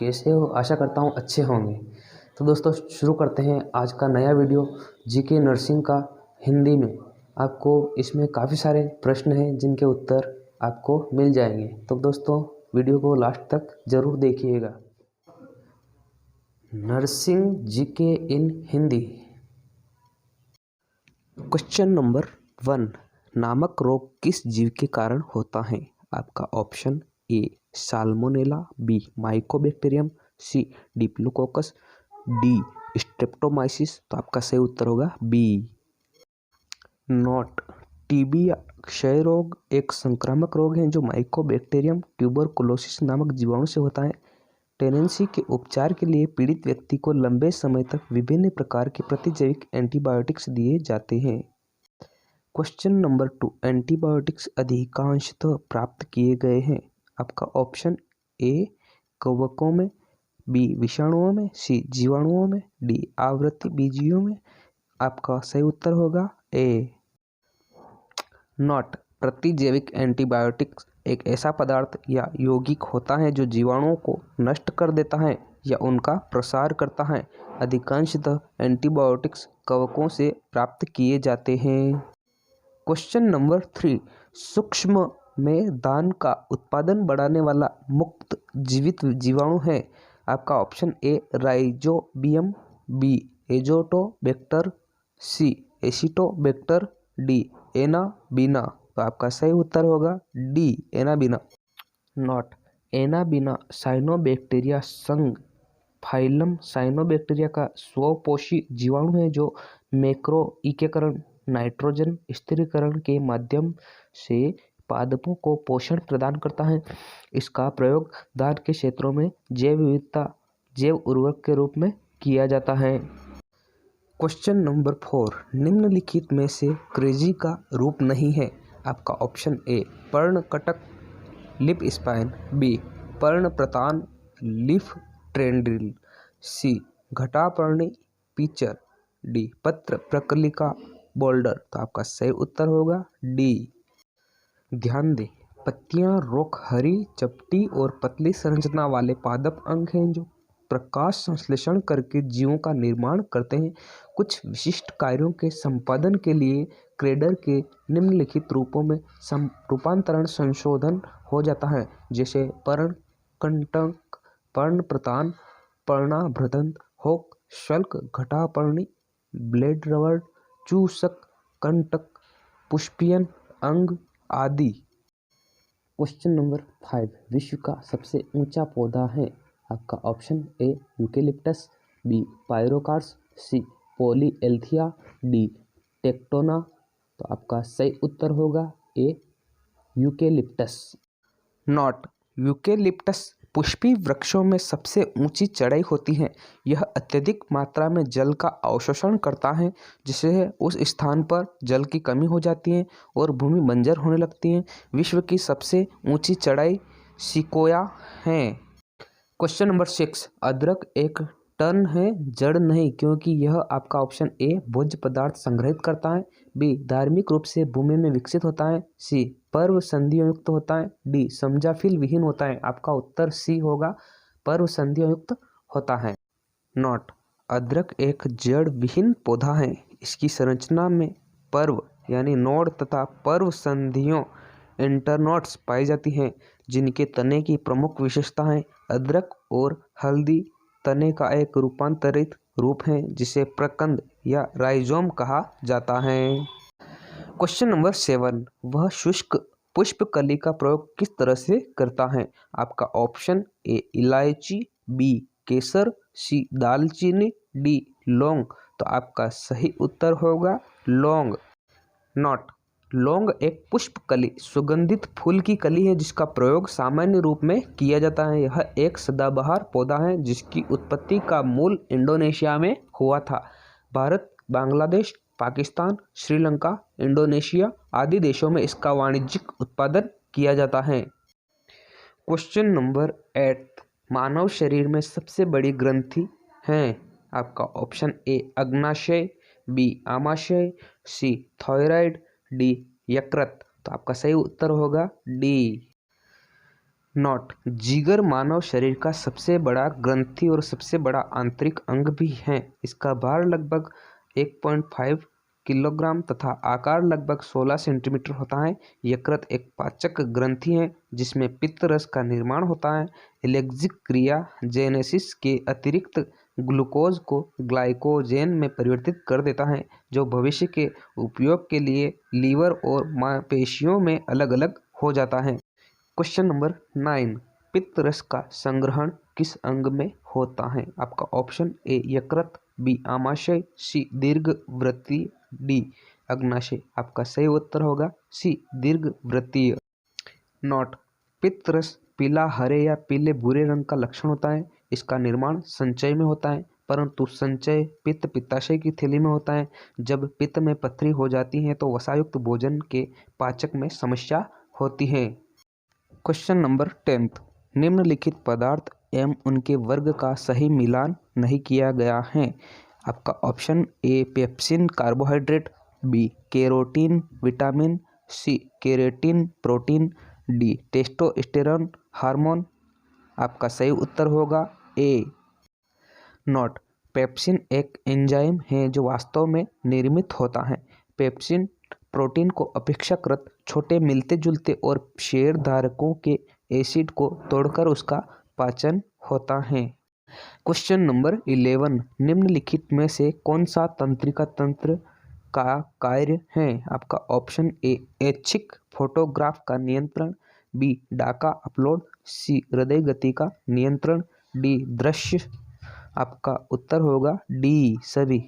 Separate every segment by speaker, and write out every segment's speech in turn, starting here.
Speaker 1: कैसे हो? आशा करता हूँ अच्छे होंगे। तो दोस्तों शुरू करते हैं आज का नया वीडियो जीके नर्सिंग का हिंदी में। आपको इसमें काफ़ी सारे प्रश्न हैं जिनके उत्तर आपको मिल जाएंगे। तो दोस्तों वीडियो को लास्ट तक ज़रूर देखिएगा। नर्सिंग जीके इन हिंदी। क्वेश्चन नंबर 1, नामक रोग किस जीव के कारण होता है? आपका option A salmonella, B mycobacterium, C diplococcus, D streptomyces. तो आपका सही उत्तर होगा बी। नोट: टीबी या क्षय रोग एक संक्रामक रोग है जो माइकोबैक्टीरियम ट्यूबरकुलोसिस नामक जीवाणु से होता है। टेनेंसी के उपचार के लिए पीड़ित व्यक्ति को लंबे समय तक विभिन्न प्रकार के प्रतिजैविक एंटीबायोटिक्स दिए जाते हैं। क्वेश्चन नंबर 2, एंटीबायोटिक्स अधिकांशतः प्राप्त किए गए हैं। आपका ऑप्शन ए कवकों में, बी विषाणुओं में, सी जीवाणुओं में, डी आवृत्ति बीजियों में। आपका सही उत्तर होगा ए। नोट: प्रतिजैविक एंटीबायोटिक्स एक ऐसा पदार्थ या यौगिक होता है जो जीवाणुओं को नष्ट कर देता है या उनका प्रसार करता है। अधिकांशतः एंटीबायोटिक्स कवकों से प्राप्त किए जाते हैं। क्वेश्चन नंबर 3, सूक्ष्म में दान का उत्पादन बढ़ाने वाला मुक्त जीवित जीवाणु है। आपका option A rhizobium, B azotobacter, C acetobacter, D anabaena. तो आपका सही उत्तर होगा D anabaena. Note: anabaena cyanobacteria संघ फाइलम साइनोबैक्टीरिया का स्वपोषी जीवाणु है जो मैक्रो एकीकरण, नाइट्रोजन स्थिरीकरण के माध्यम से पादपों को पोषण प्रदान करता है। इसका प्रयोग दान के क्षेत्रों में जैव विविधता जैव उर्वरक के रूप में किया जाता है। क्वेश्चन नंबर 4, निम्नलिखित में से क्रेजी का रूप नहीं है। आपका ऑप्शन ए पर्णकटक लिप स्पाइन, बी पर्णप्रतान लीफ ट्रेंडिल, सी घटापर्णी पिचर, डी पत्र प्रकलिका बोल्डर। तो आपका सही उत्तर होगा डी। ध्यान दें, पत्तियां रोक हरी, चपटी और पतली संरचना वाले पादप अंग हैं जो प्रकाश संश्लेषण करके जीवों का निर्माण करते हैं। कुछ विशिष्ट कार्यों के संपादन के लिए क्रेडर के निम्नलिखित रूपों में रूपांतरण संशोधन हो जाता है, जैसे पर्णकटक, पर्णप्रतान, पर्णाभ्रदंत, होक, शल्क, घटापर्णी, ब्लेड रबर, चूसक, कंटक, पुष्पियन अंग आदि। क्वेश्चन नंबर 5, विश्व का सबसे ऊंचा पौधा है। आपका ऑप्शन ए यूकेलिप्टस, बी पायरोकार्स, सी पॉलीएल्थिया, डी टेक्टोना। तो आपका सही उत्तर होगा ए यूकेलिप्टस। नोट: यूकेलिप्टस पुष्पी वृक्षों में सबसे ऊंची चढ़ाई होती है। यह अत्यधिक मात्रा में जल का अवशोषण करता है, जिससे उस स्थान पर जल की कमी हो जाती है और भूमि बंजर होने लगती है। विश्व की सबसे ऊंची चढ़ाई सिकोया है। क्वेश्चन नंबर 6, अदरक एक टर्न है, जड़ नहीं, क्योंकि यह आपका ऑप्शन ए भोज्य पदार्थ संग्रहित करता है, बी धार्मिक रूप से भूमि में विकसित होता है, सी पर्व संधियों युक्त होता है, डी समजाफिल विहीन होता है। आपका उत्तर सी होगा, पर्व संधियों युक्त होता है। नोट: अदरक एक जड़ विहीन पौधा है। इसकी संरचना में पर्व यानी नोड तथा पर्व संधियों इंटरनोड्स पाई जाती हैं, जिनके तने की प्रमुख विशेषता है अदरक और हल्दी तने का एक रूपांतरित रूप है जिसे प्रकंद या राइजोम कहा जाता है। क्वेश्चन नंबर 7, वह शुष्क पुष्पकली का प्रयोग किस तरह से करता है? आपका ऑप्शन ए इलायची, बी केसर, सी दालचीनी, डी लौंग। तो आपका सही उत्तर होगा लौंग। नोट: लौंग एक पुष्पकली सुगंधित फूल की कली है जिसका प्रयोग सामान्य रूप में किया जाता है। यह एक सदाबहार पौधा है जिसकी उत्पत्ति का मूल इंडोनेशिया में हुआ था। भारत, बांग्लादेश, पाकिस्तान, श्रीलंका, इंडोनेशिया आदि देशों में इसका वाणिज्यिक उत्पादन किया जाता है। क्वेश्चन नंबर 8, मानव शरीर में सबसे बड़ी ग्रंथि है। आपका ऑप्शन ए अग्नाशय, बी आमाशय, सी थायराइड, डी यकृत। तो आपका सही उत्तर होगा डी। नोट, जिगर मानव शरीर का सबसे बड़ा ग्रंथि और सबसे बड़ा आंतरिक अंग भी है। इसका भार लगभग 1.5 किलोग्राम तथा आकार लगभग 16 सेंटीमीटर होता है। यकृत एक पाचक ग्रंथि है जिसमें पित्त रस का निर्माण होता है। एलेक्जिक क्रिया जेनेसिस के अतिरिक्त ग्लूकोज को ग्लाइकोजेन में परिवर्तित कर देता है, जो भविष्य के उपयोग के लिए लीवर और मांसपेशियों में अलग अलग हो जाता है। क्वेश्चन नंबर 9, पित्त रस का संग्रहण किस अंग में होता है? आपका ऑप्शन ए यकृत, बी आमाशय, सी दीर्घवृत्तीय, डी अग्नाशय। आपका सही उत्तर होगा सी दीर्घवृत्तीय। नोट, पित्त रस पीला, हरे या पीले भूरे रंग का लक्षण होता है। इसका निर्माण संचय में होता है, परंतु संचय पित्त पित्ताशय की थैली में होता है। जब पित्त में पथरी हो जाती है तो वसायुक्त भोजन के पाचक में समस्या होती है। क्वेश्चन नंबर 10, निम्नलिखित पदार्थ एवं उनके वर्ग का सही मिलान नहीं किया गया है। आपका option A pepsin carbohydrate, B carotene vitamin, C keratin protein, D testosterone hormone. आपका सही उत्तर होगा ए। नोट, पेप्सिन एक एंजाइम है जो वास्तव में निर्मित होता है। पेप्सिन प्रोटीन को अपेक्षाकृत छोटे मिलते जुलते और शेयरधारकों के एसिड को तोड़कर उसका पाचन होता है। क्वेश्चन नंबर 11, निम्नलिखित में से कौन सा तंत्रिका तंत्र का कार्य है? आपका ऑप्शन ए ऐच्छिक फोटोग्राफ का नियंत्रण, बी डाटा अपलोड, सी हृदय गति का नियंत्रण, डी दृश्य। आपका उत्तर होगा डी सभी।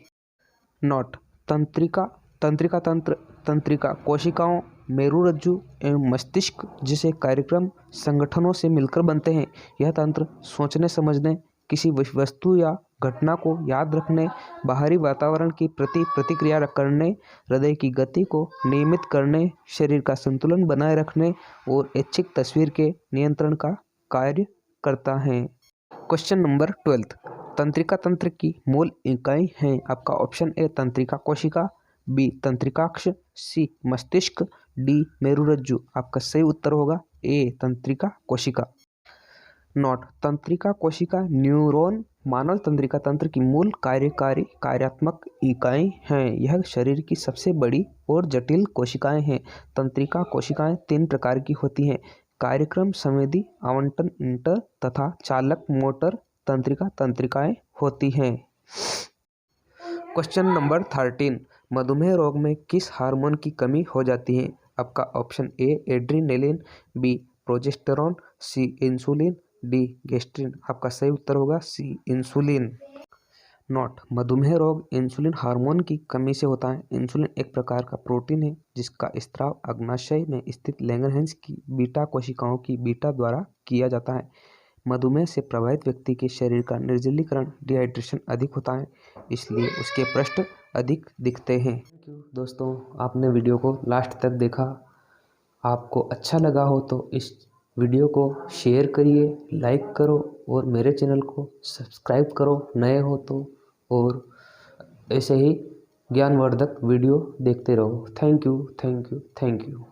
Speaker 1: नोट, तंत्रिका तंत्र तंत्रिका कोशिकाओं, मेरुरज्जु एवं मस्तिष्क जैसे कार्यक्रम संगठनों से मिलकर बनते हैं। यह तंत्र सोचने समझने, किसी वस्तु या घटना को याद रखने, बाहरी वातावरण की प्रति प्रतिक्रिया करने, हृदय की गति को नियमित करने, शरीर का संतुलन बनाए रखने और ऐच्छिक तस्वीर के नियंत्रण का कार्य करता है। क्वेश्चन नंबर 12, तंत्रिका तंत्र की मूल इकाई हैं। आपका ऑप्शन ए तंत्रिका कोशिका, बी तंत्रिकाक्ष, सी मस्तिष्क, डी मेरुरज्जु। आपका सही उत्तर होगा ए तंत्रिका कोशिका। नोट, तंत्रिका कोशिका न्यूरॉन मानव तंत्रिका तंत्र की मूल कार्यकारी कार्यात्मक इकाई हैं। यह शरीर की सबसे बड़ी और जटिल कोशिकाएं हैं। तंत्रिका कोशिकाएं 3 प्रकार की होती हैं: कार्यक्रम संवेदी, आवंटन इंटर तथा चालक मोटर तंत्रिका तंत्रिकाएं होती हैं। क्वेश्चन नंबर 13, मधुमेह रोग में किस हार्मोन की कमी हो जाती है? आपका option A adrenaline, B progesterone, C insulin, D gastrin. आपका सही उत्तर होगा सी इंसुलिन। नोट, मधुमेह रोग इंसुलिन हार्मोन की कमी से होता है। इंसुलिन एक प्रकार का प्रोटीन है जिसका स्त्राव अग्नाशय में स्थित लैंगरहैंस की बीटा कोशिकाओं की बीटा द्वारा किया जाता है। मधुमेह से प्रभावित व्यक्ति के शरीर का निर्जलीकरण डिहाइड्रेशन अधिक होता है, इसलिए उसके पृष्ठ अधिक दिखते हैं। थैंक यू दोस्तों, आपने वीडियो को लास्ट तक देखा। आपको अच्छा लगा हो तो इस वीडियो को शेयर करिए, लाइक करो और मेरे चैनल को सब्सक्राइब करो नए हो तो, और ऐसे ही ज्ञानवर्धक वीडियो देखते रहो। Thank you, thank you, thank you.